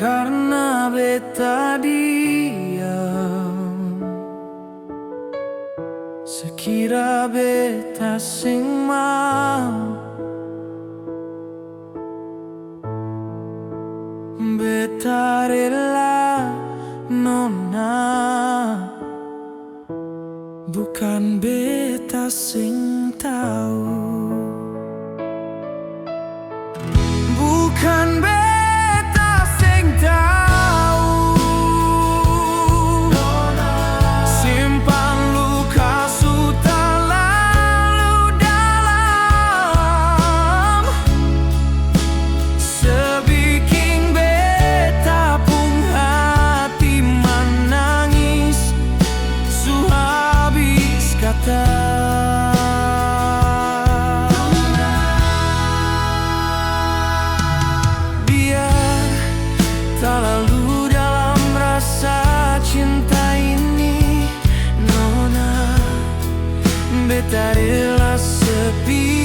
karena beta diam. Sekira beta sing mau, beta rela nona. Bukan beta sing tahu, bukan beta sing tahu. Simpan luka su terlalu dalam, sebikin beta pun hati menangis, su habis kata. Terlalu dalam rasa cinta ini, nona. Beta rela sepi